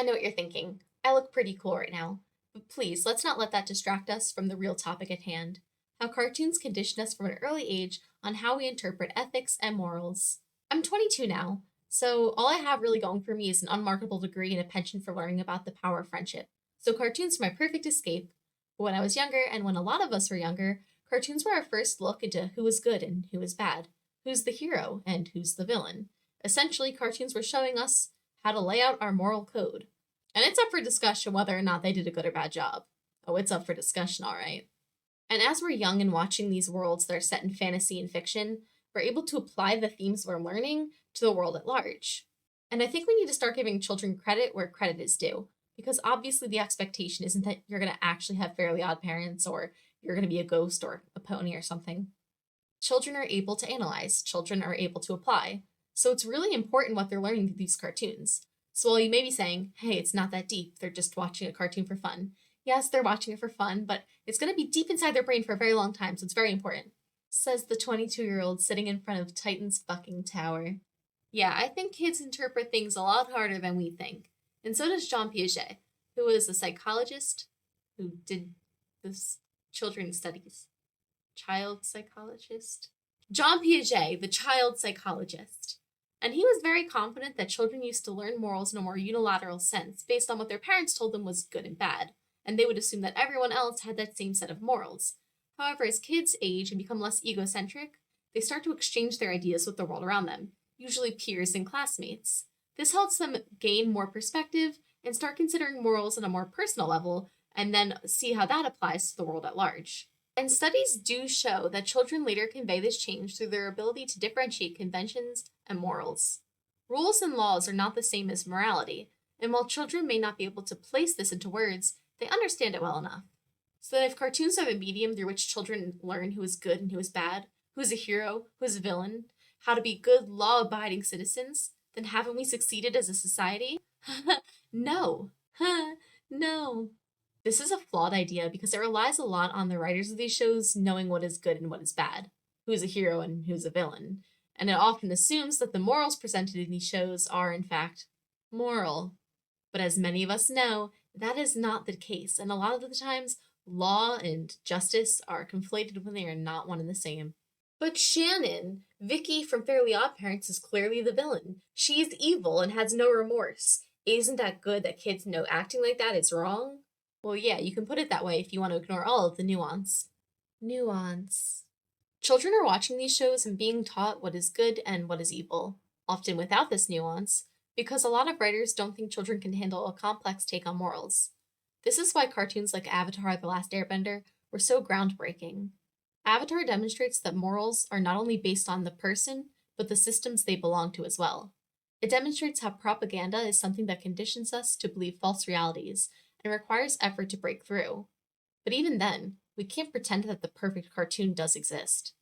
I know what you're thinking. I look pretty cool right now. But please, let's not let that distract us from the real topic at hand: how cartoons condition us from an early age on how we interpret ethics and morals. I'm 22 now, so all I have really going for me is an unmarketable degree and a penchant for learning about the power of friendship. So cartoons are my perfect escape. But when I was younger, and when a lot of us were younger, cartoons were our first look into who was good and who was bad, who's the hero and who's the villain. Essentially, cartoons were showing us how to lay out our moral code. And it's up for discussion whether or not they did a good or bad job. Oh, it's up for discussion, all right. And as we're young and watching these worlds that are set in fantasy and fiction, we're able to apply the themes we're learning to the world at large. And I think we need to start giving children credit where credit is due, because obviously the expectation isn't that you're going to actually have Fairly Odd Parents or you're going to be a ghost or a pony or something. Children are able to analyze, children are able to apply. So it's really important what they're learning through these cartoons. So while you may be saying, hey, it's not that deep, they're just watching a cartoon for fun. Yes, they're watching it for fun, but it's going to be deep inside their brain for a very long time, so it's very important. Says the 22-year-old sitting in front of Titan's fucking tower. Yeah, I think kids interpret things a lot harder than we think. And so does Jean Piaget, who was a psychologist who did this children's studies. Child psychologist? Jean Piaget, the child psychologist. And he was very confident that children used to learn morals in a more unilateral sense, based on what their parents told them was good and bad, and they would assume that everyone else had that same set of morals. However, as kids age and become less egocentric, they start to exchange their ideas with the world around them, usually peers and classmates. This helps them gain more perspective and start considering morals on a more personal level, and then see how that applies to the world at large. And studies do show that children later convey this change through their ability to differentiate conventions and morals. Rules and laws are not the same as morality, and while children may not be able to place this into words, they understand it well enough. So that if cartoons are the medium through which children learn who is good and who is bad, who is a hero, who is a villain, how to be good, law abiding citizens, then haven't we succeeded as a society? No. No. This is a flawed idea because it relies a lot on the writers of these shows knowing what is good and what is bad, who's a hero and who's a villain, and it often assumes that the morals presented in these shows are, in fact, moral. But as many of us know, that is not the case, and a lot of the times, law and justice are conflated when they are not one and the same. But Shannon, Vicky from Fairly Odd Parents, is clearly the villain. She's evil and has no remorse. Isn't that good that kids know acting like that is wrong? Well, yeah, you can put it that way if you want to ignore all of the nuance. Nuance. Children are watching these shows and being taught what is good and what is evil, often without this nuance, because a lot of writers don't think children can handle a complex take on morals. This is why cartoons like Avatar: The Last Airbender were so groundbreaking. Avatar demonstrates that morals are not only based on the person, but the systems they belong to as well. It demonstrates how propaganda is something that conditions us to believe false realities and requires effort to break through. But even then, we can't pretend that the perfect cartoon does exist.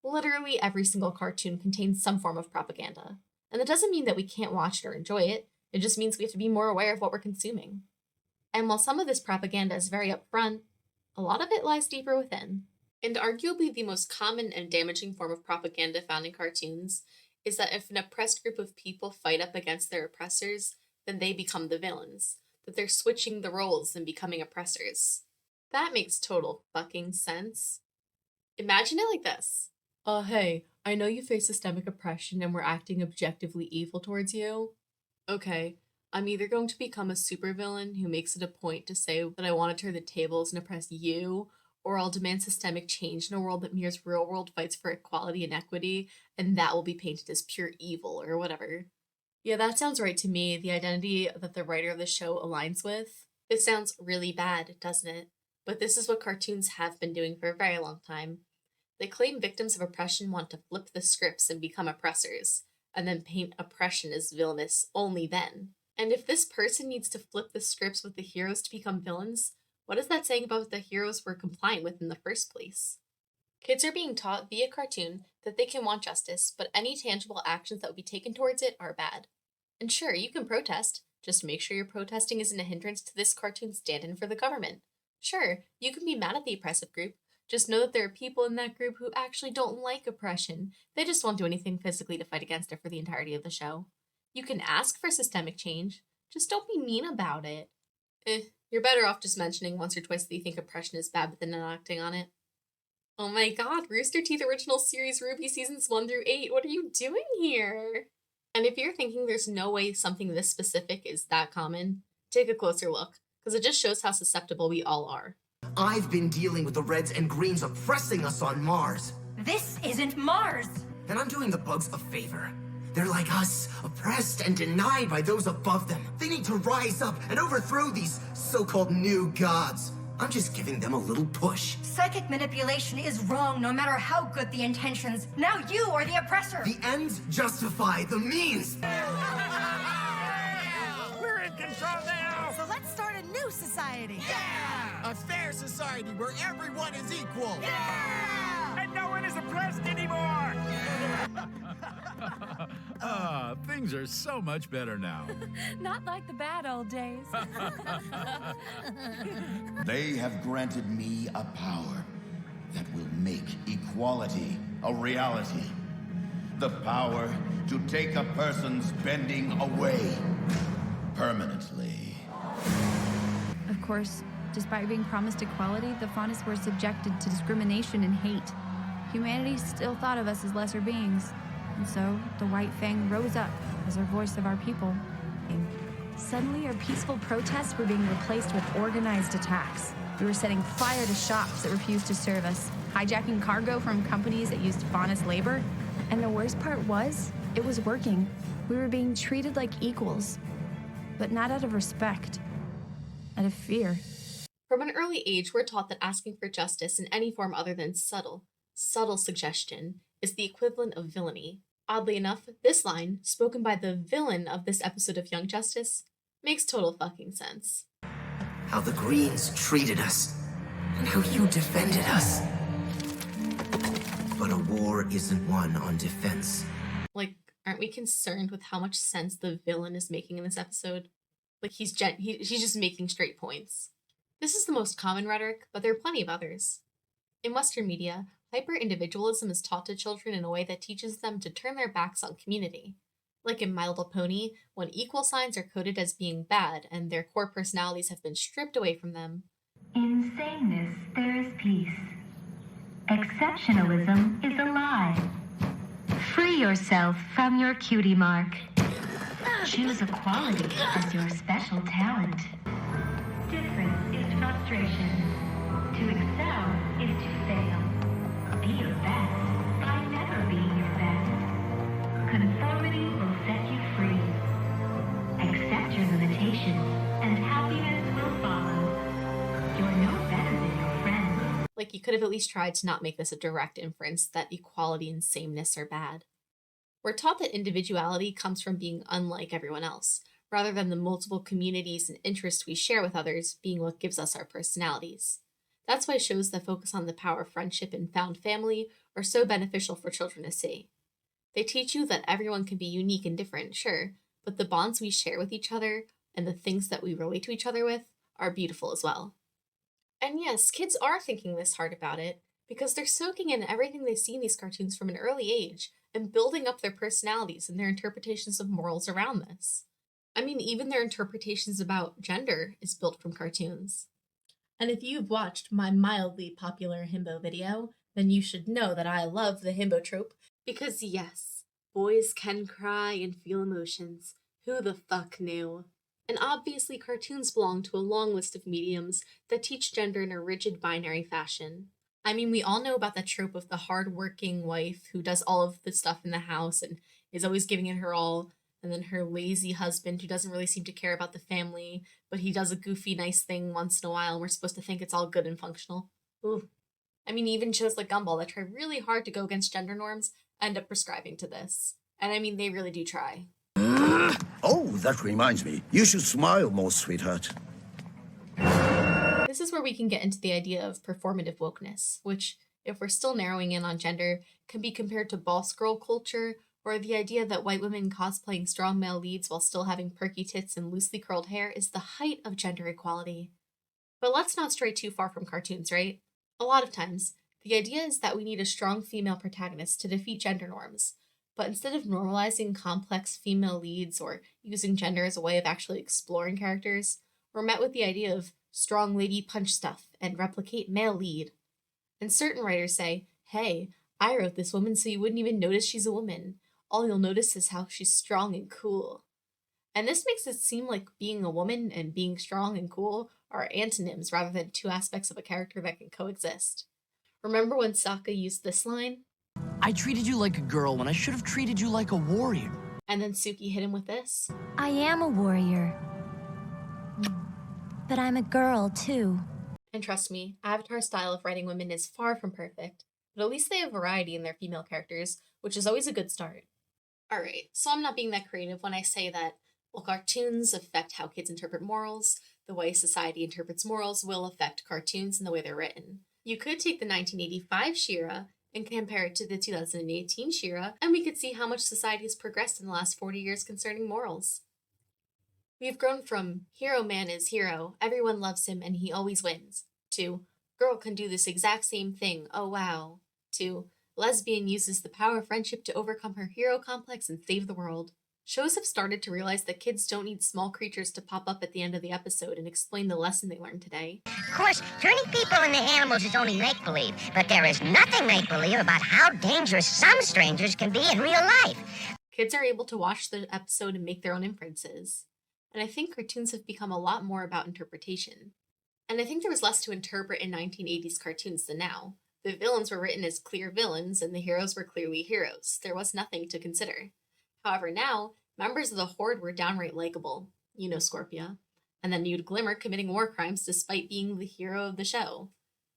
Literally every single cartoon contains some form of propaganda. And that doesn't mean that we can't watch it or enjoy it, it just means we have to be more aware of what we're consuming. And while some of this propaganda is very upfront, a lot of it lies deeper within. And arguably the most common and damaging form of propaganda found in cartoons is that if an oppressed group of people fight up against their oppressors, then they become the villains, that they're switching the roles and becoming oppressors. That makes total fucking sense. Imagine it like this. Hey, I know you face systemic oppression and we're acting objectively evil towards you. Okay, I'm either going to become a supervillain who makes it a point to say that I want to turn the tables and oppress you, or I'll demand systemic change in a world that mirrors real world fights for equality and equity, and that will be painted as pure evil or whatever. Yeah, that sounds right to me, the identity that the writer of the show aligns with. This sounds really bad, doesn't it? But this is what cartoons have been doing for a very long time. They claim victims of oppression want to flip the scripts and become oppressors, and then paint oppression as villainous only then. And if this person needs to flip the scripts with the heroes to become villains, what is that saying about what the heroes were compliant with in the first place? Kids are being taught via cartoon that they can want justice, but any tangible actions that would be taken towards it are bad. And sure, you can protest, just make sure your protesting isn't a hindrance to this cartoon stand-in for the government. Sure, you can be mad at the oppressive group, just know that there are people in that group who actually don't like oppression. They just won't do anything physically to fight against it for the entirety of the show. You can ask for systemic change, Just don't be mean about it. You're better off just mentioning once or twice that you think oppression is bad, but then not acting on it. Oh my god, Rooster Teeth Original Series Ruby Seasons 1 through 8, what are you doing here? And if you're thinking there's no way something this specific is that common, take a closer look, because it just shows how susceptible we all are. I've been dealing with the Reds and Greens oppressing us on Mars. This isn't Mars! And I'm doing the bugs a favor. They're like us, oppressed and denied by those above them. They need to rise up and overthrow these so-called new gods. I'm just giving them a little push. Psychic manipulation is wrong no matter how good the intentions. Now you are the oppressor! The ends justify the means. We're in control now! So let's start a new society. Yeah! A fair society where everyone is equal. Yeah! And no one is oppressed anymore! Things are so much better now. Not like the bad old days. They have granted me a power that will make equality a reality. The power to take a person's bending away permanently. Of course, despite being promised equality, the Faunus were subjected to discrimination and hate. Humanity still thought of us as lesser beings. And so, the White Fang rose up as our voice of our people. And suddenly, our peaceful protests were being replaced with organized attacks. We were setting fire to shops that refused to serve us, hijacking cargo from companies that used Faunus labor. And the worst part was, it was working. We were being treated like equals, but not out of respect, out of fear. From an early age, we're taught that asking for justice in any form other than subtle suggestion, is the equivalent of villainy. Oddly enough, this line, spoken by the villain of this episode of Young Justice, makes total fucking sense. How the Greens treated us, and how you defended us. But a war isn't won on defense. Like, aren't we concerned with how much sense the villain is making in this episode? Like, he's just making straight points. This is the most common rhetoric, but there are plenty of others. In Western media, hyper-individualism is taught to children in a way that teaches them to turn their backs on community. Like in My Little Pony, when equal signs are coded as being bad and their core personalities have been stripped away from them. In sameness, there is peace. Exceptionalism is a lie. Free yourself from your cutie mark. Choose equality as your special talent. Difference is frustration. To excel is to fail. Be your best by never being your best. Conformity will set you free. Accept your limitations, and happiness will follow. You're no better than your friends. Like, you could have at least tried to not make this a direct inference that equality and sameness are bad. We're taught that individuality comes from being unlike everyone else, rather than the multiple communities and interests we share with others being what gives us our personalities. That's why shows that focus on the power of friendship and found family are so beneficial for children to see. They teach you that everyone can be unique and different, sure, but the bonds we share with each other and the things that we relate to each other with are beautiful as well. And yes, kids are thinking this hard about it, because they're soaking in everything they see in these cartoons from an early age and building up their personalities and their interpretations of morals around this. I mean, even their interpretations about gender is built from cartoons. And if you've watched my mildly popular himbo video, then you should know that I love the himbo trope, because yes, boys can cry and feel emotions. Who the fuck knew? And obviously cartoons belong to a long list of mediums that teach gender in a rigid binary fashion. I mean, we all know about the trope of the hard-working wife who does all of the stuff in the house and is always giving it her all, and then her lazy husband who doesn't really seem to care about the family, but he does a goofy, nice thing once in a while, and we're supposed to think it's all good and functional. Ooh. I mean, even shows like Gumball that try really hard to go against gender norms end up prescribing to this. And I mean, they really do try. Oh, that reminds me. You should smile more, sweetheart. This is where we can get into the idea of performative wokeness, which, if we're still narrowing in on gender, can be compared to boss girl culture, or the idea that white women cosplaying strong male leads while still having perky tits and loosely curled hair is the height of gender equality. But let's not stray too far from cartoons, right? A lot of times, the idea is that we need a strong female protagonist to defeat gender norms, But instead of normalizing complex female leads or using gender as a way of actually exploring characters, we're met with the idea of strong lady punch stuff and replicate male lead. And certain writers say, hey, I wrote this woman so you wouldn't even notice she's a woman. All you'll notice is how she's strong and cool. And this makes it seem like being a woman and being strong and cool are antonyms rather than two aspects of a character that can coexist. Remember when Sokka used this line? I treated you like a girl when I should have treated you like a warrior. And then Suki hit him with this. I am a warrior. But I'm a girl, too. And trust me, Avatar's style of writing women is far from perfect, but at least they have variety in their female characters, which is always a good start. Alright, so I'm not being that creative when I say that while cartoons affect how kids interpret morals, the way society interprets morals will affect cartoons and the way they're written. You could take the 1985 She-Ra and compare it to the 2018 She-Ra, and we could see how much society has progressed in the last 40 years concerning morals. We've grown from hero man is hero, everyone loves him and he always wins, to girl can do this exact same thing, oh wow, to lesbian uses the power of friendship to overcome her hero complex and save the world. Shows have started to realize that kids don't need small creatures to pop up at the end of the episode and explain the lesson they learned today. Of course, turning people into animals is only make-believe, but there is nothing make-believe about how dangerous some strangers can be in real life. Kids are able to watch the episode and make their own inferences. And I think cartoons have become a lot more about interpretation. And I think there was less to interpret in 1980s cartoons than now. The villains were written as clear villains and the heroes were clearly heroes. There was nothing to consider. However, now, members of the Horde were downright likable. You know Scorpia. And then you'd Glimmer committing war crimes despite being the hero of the show.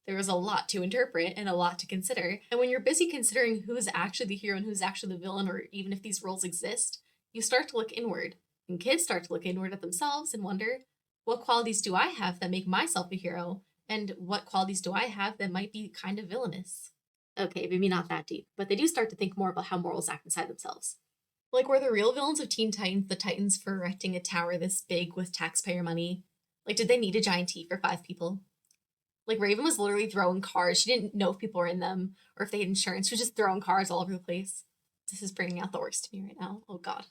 There was a lot to interpret and a lot to consider. And when you're busy considering who's actually the hero and who's actually the villain, or even if these roles exist, you start to look inward. And kids start to look inward at themselves and wonder, what qualities do I have that make myself a hero? And what qualities do I have that might be kind of villainous? Okay, maybe not that deep, but they do start to think more about how morals act inside themselves. Like, were the real villains of Teen Titans the Titans for erecting a tower this big with taxpayer money? Like, did they need a giant T for 5 people? Like, Raven was literally throwing cars. She didn't know if people were in them or if they had insurance. She was just throwing cars all over the place. This is bringing out the worst in me right now. Oh, God.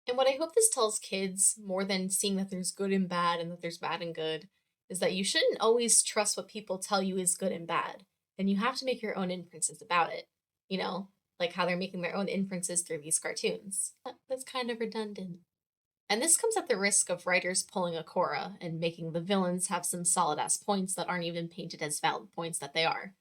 And what I hope this tells kids, more than seeing that there's good and bad and that there's bad and good, is that you shouldn't always trust what people tell you is good and bad. And you have to make your own inferences about it. You know? Like how they're making their own inferences through these cartoons. That's kind of redundant. And this comes at the risk of writers pulling a Korra and making the villains have some solid-ass points that aren't even painted as valid points that they are.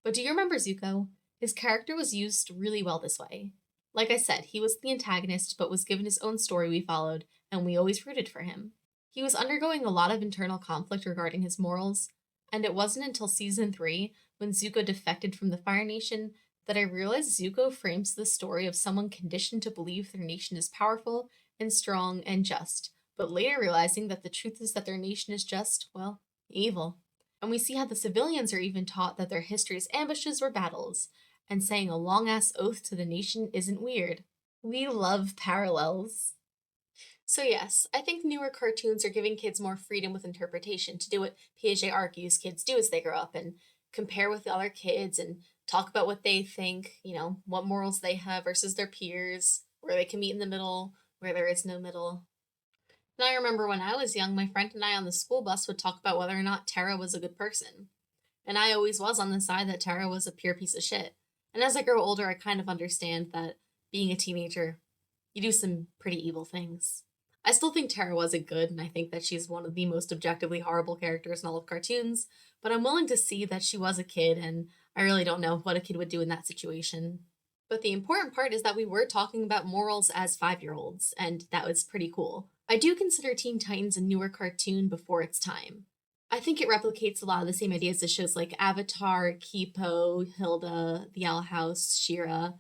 But do you remember Zuko? His character was used really well this way. Like I said, he was the antagonist, but was given his own story we followed, and we always rooted for him. He was undergoing a lot of internal conflict regarding his morals, and it wasn't until season 3, when Zuko defected from the Fire Nation, that I realized Zuko frames the story of someone conditioned to believe their nation is powerful and strong and just, but later realizing that the truth is that their nation is just, well, evil. And we see how the civilians are even taught that their history's ambushes were battles, and saying a long-ass oath to the nation isn't weird. We love parallels. So yes, I think newer cartoons are giving kids more freedom with interpretation to do what Piaget argues kids do as they grow up and compare with other kids and talk about what they think, you know, what morals they have versus their peers, where they can meet in the middle, where there is no middle. And I remember when I was young, my friend and I on the school bus would talk about whether or not Tara was a good person. And I always was on the side that Tara was a pure piece of shit. And as I grow older, I kind of understand that being a teenager, you do some pretty evil things. I still think Tara wasn't good, and I think that she's one of the most objectively horrible characters in all of cartoons, but I'm willing to see that she was a kid, and I really don't know what a kid would do in that situation. But the important part is that we were talking about morals as 5-year-olds, and that was pretty cool. I do consider Teen Titans a newer cartoon before its time. I think it replicates a lot of the same ideas as shows like Avatar, Kipo, Hilda, The Owl House, She-Ra.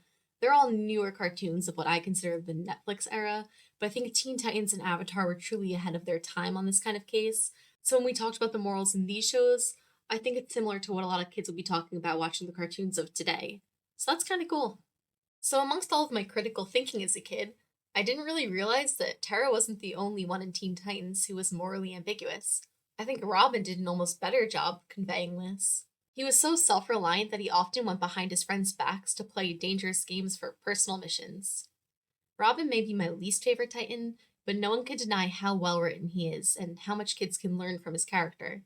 They're all newer cartoons of what I consider the Netflix era, but I think Teen Titans and Avatar were truly ahead of their time on this kind of case. So when we talked about the morals in these shows, I think it's similar to what a lot of kids would be talking about watching the cartoons of today. So that's kind of cool. So amongst all of my critical thinking as a kid, I didn't really realize that Tara wasn't the only one in Teen Titans who was morally ambiguous. I think Robin did an almost better job conveying this. He was so self-reliant that he often went behind his friends' backs to play dangerous games for personal missions. Robin may be my least favorite Titan, but no one can deny how well written he is and how much kids can learn from his character.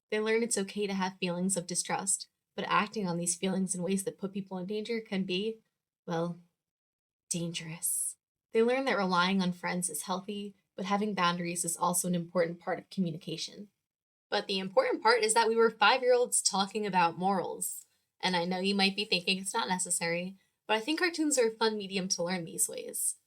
They learn it's okay to have feelings of distrust, but acting on these feelings in ways that put people in danger can be, well, dangerous. They learn that relying on friends is healthy, but having boundaries is also an important part of communication. But the important part is that we were 5-year-olds talking about morals. And I know you might be thinking it's not necessary, but I think cartoons are a fun medium to learn these ways.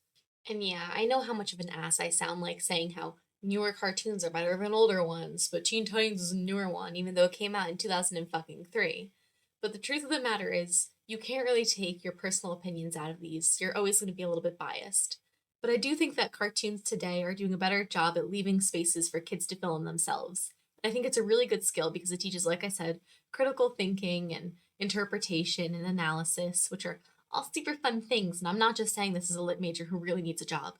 And yeah, I know how much of an ass I sound like saying how newer cartoons are better than older ones, but Teen Titans is a newer one, even though it came out in 2003. But the truth of the matter is, you can't really take your personal opinions out of these. You're always going to be a little bit biased. But I do think that cartoons today are doing a better job at leaving spaces for kids to fill in themselves. I think it's a really good skill because it teaches, like I said, critical thinking and interpretation and analysis, which are all super fun things. And I'm not just saying this as a lit major who really needs a job.